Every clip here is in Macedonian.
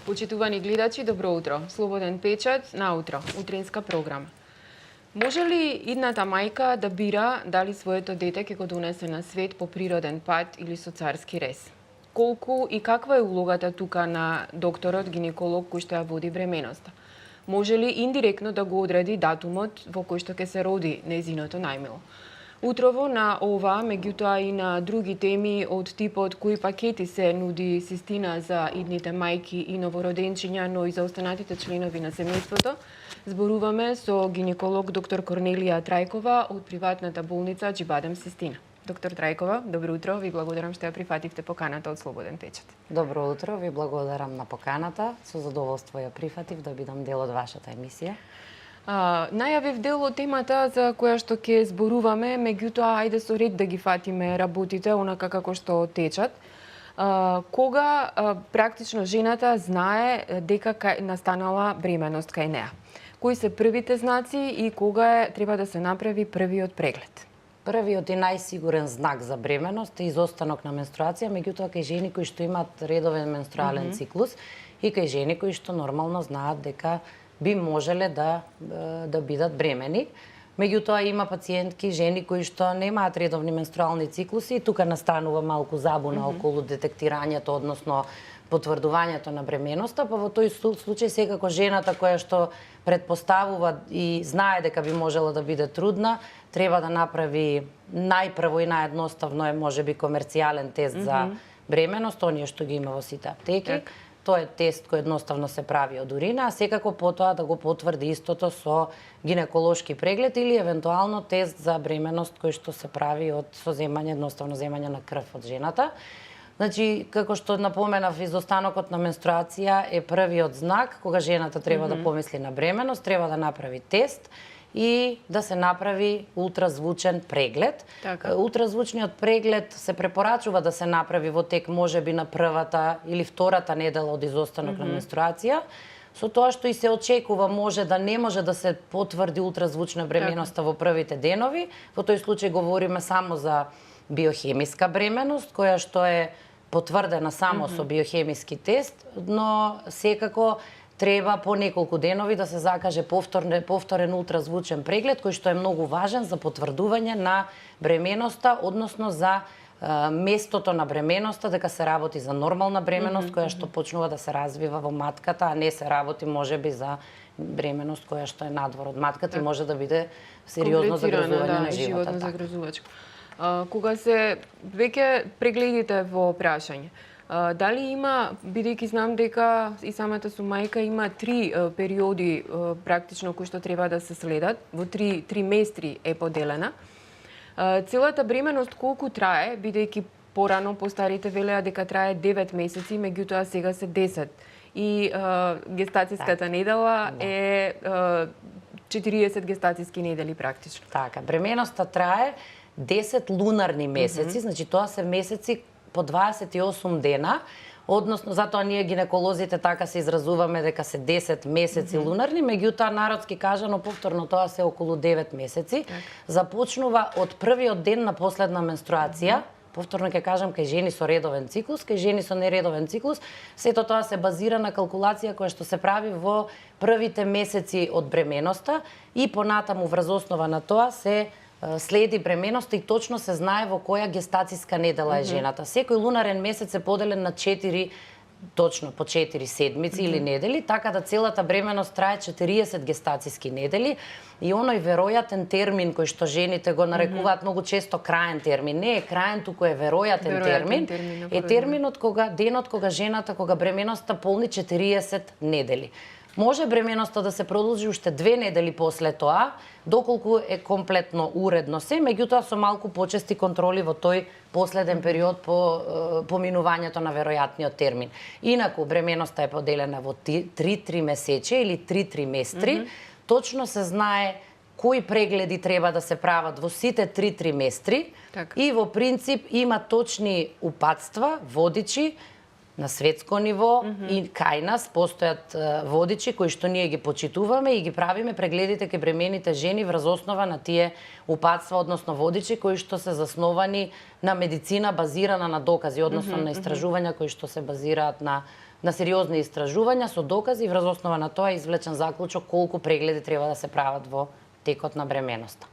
Почитувани гледачи, добро утро. Слободен печат на утро, утринска програма. Може ли идната мајка да бира дали своето дете ќе го донесе на свет по природен пат или со царски рез? Колку и каква е улогата тука на докторот гинеколог кој што ја води бременоста? Може ли индиректно да го одреди датумот во кој што ќе се роди нејзиното најмило? Утрово на ова, меѓутоа и на други теми од типот кои пакети се нуди Систина за идните мајки и новороденчиња, но и за останатите членови на семејството, зборуваме со гинеколог доктор Корнелија Трајкова од приватната болница Џибадем Систина. Доктор Трајкова, добро утро, ви благодарам што ја прифативте поканата од Слободен печат. Добро утро, ви благодарам на поканата, со задоволство ја прифатив да бидам дел од вашата емисија. Најавив дел од темата за која што ќе зборуваме, меѓутоа ајде со ред да ги фатиме работите онака како што течат. Кога практично жената знае дека настанала бременост кај неа? Кои се првите знаци и кога треба да се направи првиот преглед? Првиот и најсигурен знак за бременост е изостанок на менструација, меѓутоа кај жени кои што имаат редовен менструален циклус и кај жени кои што нормално знаат дека би можеле да бидат бремени. Меѓутоа има пациентки, жени кои што немаат редовни менструални циклуси и тука настанува малку забуна околу детектирањето, односно потврдувањето на бременоста, па во тој случај секако жената која што претпоставува и знае дека би можела да биде трудна, треба да направи најпрво и наједноставно е можеби комерцијален тест за бременост, оние што ги има во сите аптеки. Тоа е тест кој едноставно се прави од урина, а секако потоа да го потврди истото со гинеколошки преглед или евентуално тест за бременост кој што се прави од едноставно земање на крв од жената. Значи, како што напоменав, изостанокот на менструација е првиот знак кога жената треба да помисли на бременост, треба да направи тест и да се направи ултразвучен преглед. Така. Ултразвучниот преглед се препорачува да се направи во тек можеби на првата или втората недела од изостанок на менструација, со тоа што и се очекува може да не може да се потврди ултразвучна бременоста во првите денови. Во тој случај говориме само за биохемиска бременост, која што е потврдена само со биохемиски тест, но секако треба по неколку денови да се закаже повторен ултразвучен преглед, кој што е многу важен за потврдување на бременоста, односно за местото на бременоста, дека се работи за нормална бременост, која што почнува да се развива во матката, а не се работи можеби за бременост која што е надвор од матката и може да биде сериозно загрозување на животот. Загрозувачко. Кога се веќе прегледите во прашање, дали има, бидејќи знам дека и самата сум мајка, има 3 периоди практично кои што треба да се следат, во 3 триместри е поделена. Целата бременост колку трае, бидејќи порано постарите велеа дека трае 9 месеци, меѓутоа сега се 10. И гестацијската недела е 40 гестацијски недели практично. Така, бременоста трае 10 лунарни месеци, значи тоа се месеци по 28 дена, односно затоа ние гинеколозите така се изразуваме дека се 10 месеци лунарни, меѓутоа народски кажано повторно тоа се околу 9 месеци. Започнува од првиот ден на последна менструација, повторно ќе кажам кај жени со редовен циклус, кај жени со нередовен циклус, сето тоа се базира на калкулација која што се прави во првите месеци од бременоста и понатаму врз основа на тоа се следи бременоста и точно се знае во која гестацијска недела е жената. Секој лунарен месец е поделен на 4, точно по 4 седмици или недели, така да целата бременост трае 40 гестацијски недели и оној веројатен термин кој што жените го нарекуваат многу често краен термин, не е краен, туку е веројатен термин, е терминот денот кога жената, кога бременоста полни 40 недели. Може бременоста да се продолжи уште 2 недели после тоа, доколку е комплетно уредно се, меѓутоа со малку почести контроли во тој последен период по поминувањето на веројатниот термин. Инаку бременоста е поделена во 3 тримесечи или 3 триместри, точно се знае кои прегледи треба да се прават во сите 3 триместри и во принцип има точни упатства, водичи на светско ниво и кај нас постојат водичи кои што ние ги почитуваме и ги правиме прегледите кај бремените жени врз основа на тие упатства, односно водичи кои што се засновани на медицина базирана на докази, односно на истражувања кои што се базираат на на сериозни истражувања со докази и врз основа на тоа е извлечен заклучок колку прегледи треба да се прават во текот на бременоста.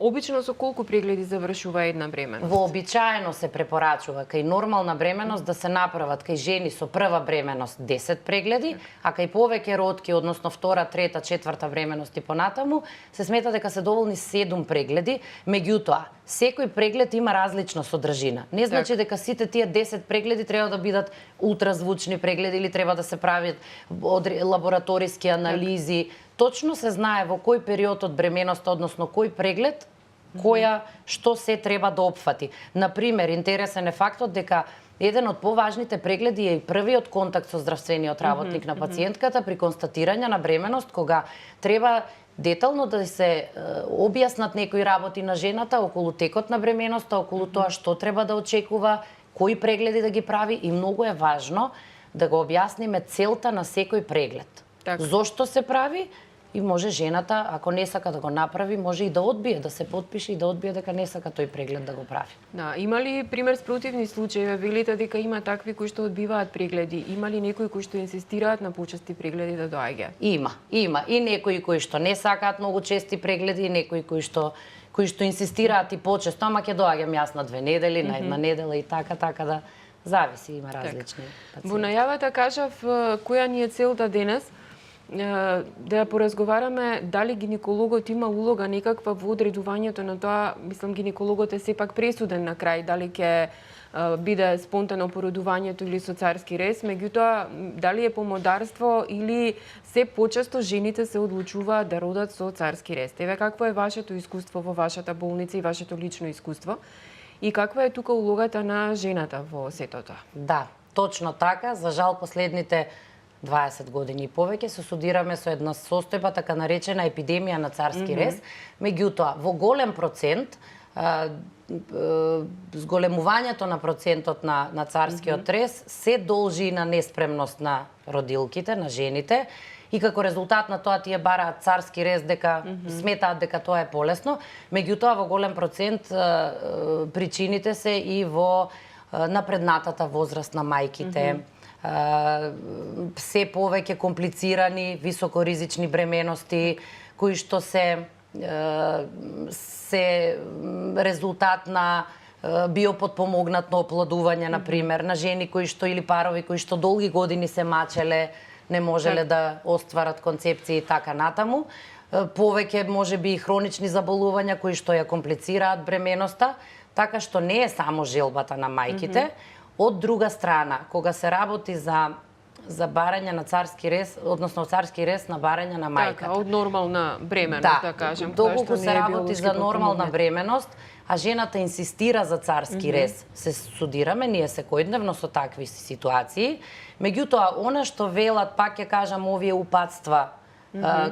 Обично со колку прегледи завршува една бременост? Вообичаено се препорачува кај нормална бременост да се направат кај жени со прва бременост 10 прегледи, а кај повеќе родки, односно втора, трета, четврта бременост и понатаму, се смета дека се доволни 7 прегледи, меѓутоа секој преглед има различна содржина. Не значи дека сите тие 10 прегледи треба да бидат ултразвучни прегледи или треба да се прават лабораториски анализи. Точно се знае во кој период од бременоста, односно кој преглед, што се треба да опфати. Например, интересен е фактот дека еден од поважните прегледи е и првиот контакт со здравствениот работник на пациентката при констатирање на бременост, кога треба детално да се објаснат некои работи на жената околу текот на бременоста, околу тоа што треба да очекува, кои прегледи да ги прави и многу е важно да го објасниме целта на секој преглед. Зошто се прави и може жената, ако не сака да го направи, може и да одбие, да се потпише и да одбие дека не сака тој преглед да го прави. Да, има ли пример спротивни случаи? Велите дека има такви кои што одбиваат прегледи. Има ли некои кои што инсистираат на почести прегледи да доаѓаат? Има. И некои кои што не сакаат многу чести прегледи, и некои кои што инсистираат и почесто, ама ќе доаѓам јас на 2 недели, на 1 недела и така да зависи, има различни пациенти. Во најавата кажав која ни е целта денес, да ја поразговараме дали гинекологот има улога некаква во одредувањето на тоа, мислам гинекологот е сепак пресуден на крај, дали ќе биде спонтано породувањето или со царски рез, меѓутоа дали е помодарство или се почесто жените се одлучуваат да родат со царски рез. Еве какво е вашето искуство во вашата болница и вашето лично искуство и каква е тука улогата на жената во сето тоа? Да, точно така, за жал последните 20 години и повеќе се судираме со една состојба така наречена епидемија на царски рез, меѓутоа во голем процент зголемувањето на процентот на царскиот рез се должи на неспремност на родилките, на жените, и како резултат на тоа тие бараат царски рез дека сметаат дека тоа е полесно, меѓутоа во голем процент причините се и во напреднатата возраст на мајките, се повеќе комплицирани, високоризични бременности, кои што се резултат на биопотпомогнато оплодување, например, на жени кои што или парови кои што долги години се мачеле, не можеле да остварат концепција и така натаму. Повеќе можеби и хронични заболувања кои што ја комплицираат бременоста, така што не е само желбата на мајките. Од друга страна, кога се работи за барање на царски рез, односно царски рез на барање на мајката. Така, од нормална бременост, да кажем. Доколку се работи за нормална бременост, а жената инсистира за царски рез, се судираме ние секојдневно со такви ситуации. Меѓутоа, она што велат, пак ќе кажам, овие упатства,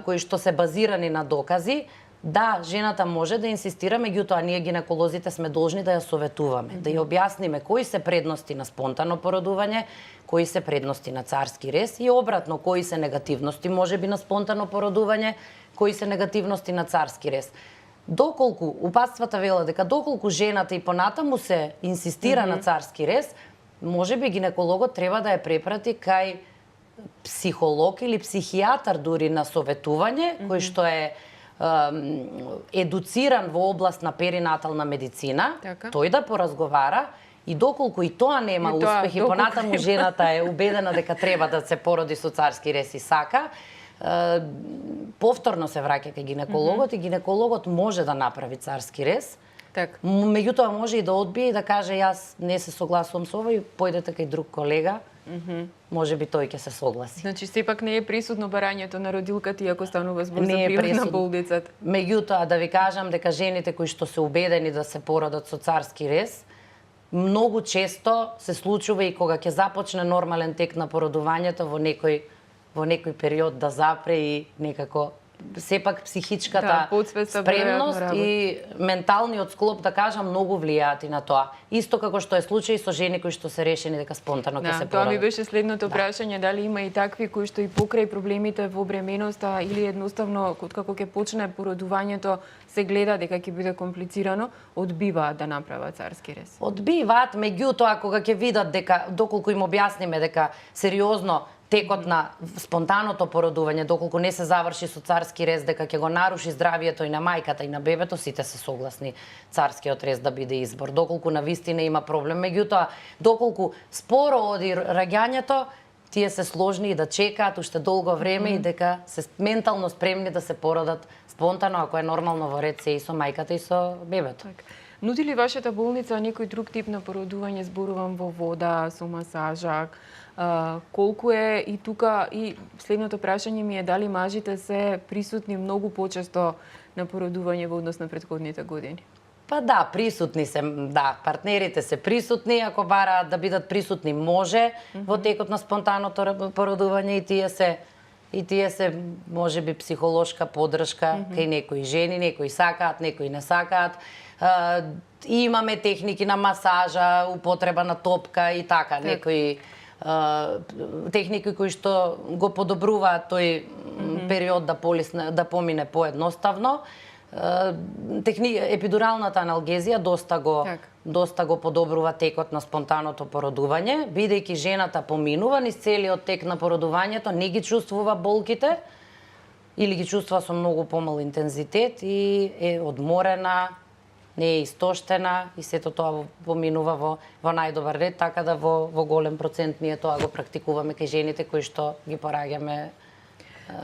кои што се базирани на докази, да, жената може да инсистира, меѓутоа ние гинеколозите сме должни да ја советуваме, да ја објасниме кои се предности на спонтано породување, кои се предности на царски рез и обратно, кои се негативности можеби на спонтано породување, кои се негативности на царски рез. Доколку упатствата велат дека доколку жената и понатаму се инсистира на царски рез, можеби гинекологот треба да ја препрати кај психолог или психијатар дури на советување, кој што е едуциран во област на перинатална медицина, тој да поразговара и доколку и тоа нема успех и понатаму жената е убедена дека треба да се породи со царски рез и сака, повторно се враќа кај гинекологот и гинекологот може да направи царски рез. Меѓутоа може и да одбие и да каже јас не се согласувам со ова и појдете кај друг колега. Може би тој ќе се согласи. Значи сепак не е присутно барањето на родилката иако станува збор за приватна болницата. Меѓутоа да ви кажам дека жените кои што се убедени да се породат со царски рез, многу често се случува и кога ќе започне нормален тек на породувањето во некој период да запре и некако сепак психичката подсвеста спремност веројатно и менталниот склоп, да кажам, многу влијаат и на тоа. Исто како што е случај со жени кои што се решени дека спонтано ќе се тоа ми породат. беше следното прашање, дали има и такви кои што и покрај проблемите во бременоста или едноставно како ќе почне породувањето се гледа дека ќе биде комплицирано, одбиваат да направат царски рез. Одбиваат, меѓутоа кога ќе видат дека доколку им објасниме дека сериозно текот на спонтаното породување, доколку не се заврши со царски рез, дека ќе го наруши здравието и на мајката и на бебето, сите се согласни царскиот рез да биде избор. Доколку на вистина има проблем, меѓутоа доколку споро оди раѓањето, тие се сложни и да чекаат уште долго време и дека се ментално спремни да се породат спонтано, ако е нормално во ред се и со мајката и со бебето. Нуди ли вашата болница некој друг тип на породување, зборувам во вода, со масажа, колку е и тука, и следното прашање ми е дали мажите се присутни многу почесто на породување во однос на претходните години? Па да, присутни се, да, партнерите се присутни, ако бараат да бидат присутни може во текот на спонтаното породување и тие се можеби психолошка поддршка кај некои жени, некои сакаат, некои не сакаат. Имаме техники на масажа, употреба на топка и така, некои техники кои што го подобруваат тој период да помине поедноставно. Епидуралната аналгезија доста го подобрува текот на спонтаното породување, бидејќи жената поминува низ целиот тек на породувањето, не ги чувствува болките или ги чувствува со многу помал интензитет и е одморена, не е истоштена и сето тоа поминува во најдобар ред, така да во голем процент ние тоа го практикуваме кај жените кои што ги пораѓаме.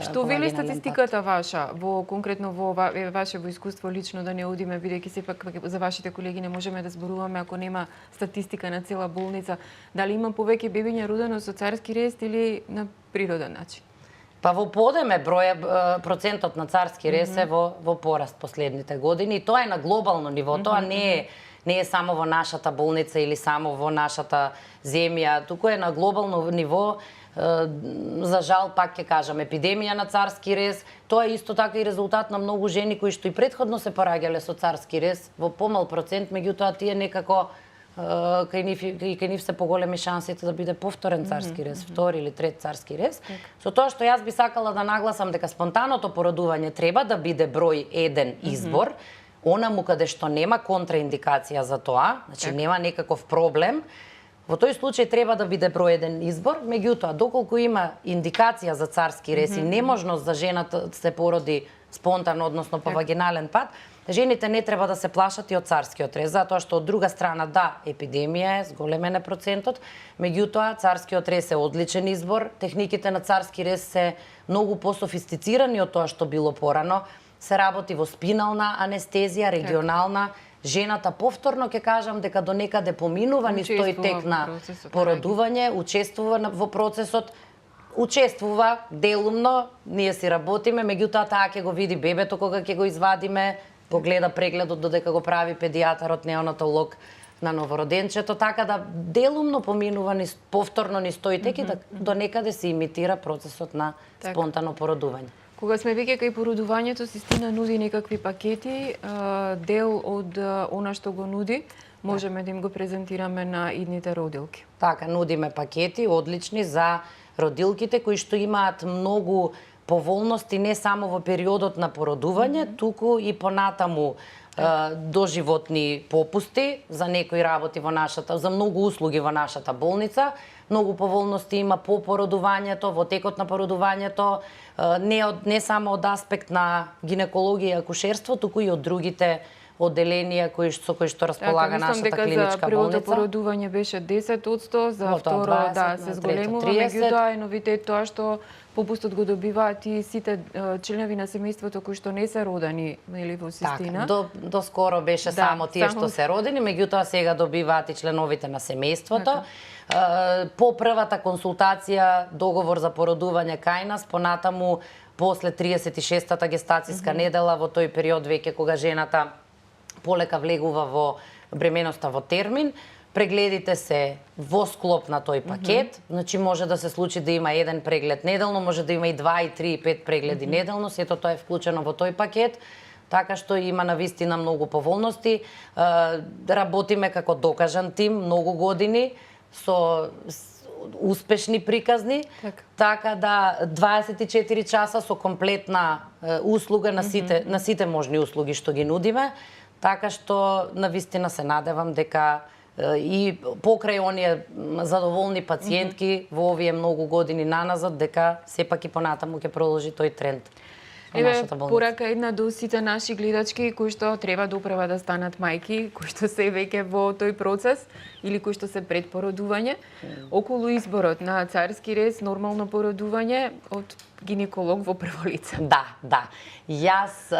Што вели статистиката ваша, конкретно во ваше искуство лично, да не одиме, бидејќи сепак за вашите колеги не можеме да зборуваме ако нема статистика на цела болница, дали има повеќе бебиња родено со царски рез или на природен начин? Па во подеме процентот на царски рез е во пораст последните години и тоа е на глобално ниво, тоа не е само во нашата болница или само во нашата земја, туку е на глобално ниво. За жал, пак ќе кажам, епидемија на царски рез, тоа е исто така и резултат на многу жени кои што и претходно се пораѓале со царски рез, во помал процент, меѓутоа тие некако кај нив се поголеми шансите да биде повторен царски рез, втори или трет царски рез. Со тоа што јас би сакала да нагласам дека спонтаното породување треба да биде број 1 избор, онаму каде што нема контраиндикација за тоа, значи нема некаков проблем, во тој случај треба да биде број 1 избор, меѓутоа, доколку има индикација за царски рез и неможност за жената да се породи спонтано, односно по вагинален пат, жените не треба да се плашат и од царскиот рез, затоа што од друга страна, да, епидемија е, зголемен е процентот, меѓутоа, царскиот рез е одличен избор, техниките на царски рез се многу пософистицирани од тоа што било порано, се работи во спинална анестезија, регионална, жената повторно ќе кажам дека до некаде поминува низ тој тек на породување, учествува во процесот, учествува делумно, ние си работиме, меѓутоа таа ќе го види бебето кога ќе го извадиме, го гледа прегледот додека го прави педијатарот, неонатолог на новороденчето, така да делумно поминува повторно низ тој тек и да до некаде се имитира процесот на спонтано породување. Кога сме веќе кај породувањето, Систина нуди некакви пакети, дел од она што го нуди, можеме да им го презентираме на идните родилки. Така, нудиме пакети одлични за родилките кои што имаат многу поволности не само во периодот на породување, туку и понатаму доживотни попусти за некои работи во нашата, за многу услуги во нашата болница. Многу поволности има по породувањето, во текот на породувањето, не само од аспект на гинекологија и акушерство, туку и од другите одделенија со кои што располага нашата клиничка болница. За првото породување беше 10%, за второ се зголемува, меѓутоа е новитет тоа што попустот го добиваат и сите членови на семејството кои што не се родени или во Систина. Така, до скоро беше само тие што се родени, меѓутоа сега добиваат и членовите на семејството. По првата консултација, договор за породување кај нас, понатаму после 36-та гестацијска недела, во тој период веќе кога жената полека влегува во бременоста во термин, Прегледите се во склоп на тој пакет, значи може да се случи да има еден преглед неделно, може да има и 2, и 3, и 5 прегледи неделно, сето тоа е вклучено во тој пакет, така што има навистина многу поволности. Работиме како докажан тим многу години со успешни приказни, така да 24 часа со комплетна услуга на сите можни услуги што ги нудиме, така што навистина се надевам дека и покрај оние задоволни пациентки во овие многу години наназад, дека сепак и понатаму ќе продолжи тој тренд. Еве, порака една до сите наши гледачки кои што треба допрева да станат мајки, кои што се веќе во тој процес или кои што се пред породување, околу изборот на царски рез, нормално породување од гинеколог во прво лице. Да. Јас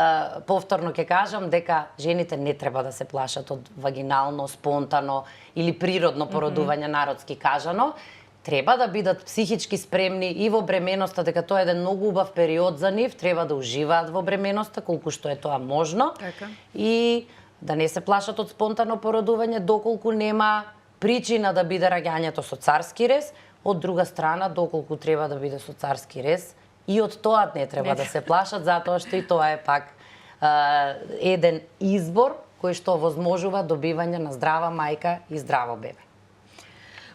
повторно ќе кажам дека жените не треба да се плашат од вагинално, спонтано или природно породување, народски кажано. Треба да бидат психички спремни и во бременоста, дека тоа е еден многу убав период за нив, треба да уживаат во бременоста колку што е тоа можно. Така. И да не се плашат од спонтано породување доколку нема причина да биде раѓањето со царски рез, од друга страна доколку треба да биде со царски рез, и од тоа не треба да се плашат, затоа што и тоа е пак еден избор кој што возможува добивање на здрава мајка и здраво бебе.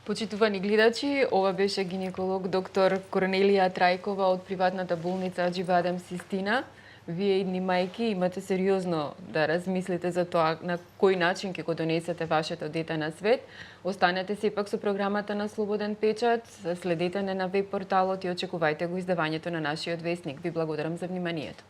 Почитувани гледачи, ова беше гинеколог доктор Корнелија Трајкова од приватната болница Аџибадем Систина. Вие идни мајки имате сериозно да размислите за тоа на кој начин ќе го донесете вашето дете на свет. Останете сепак со програмата на Слободен печат, следете не на веб порталот и очекувајте го издавањето на нашиот весник. Ви благодарам за вниманието.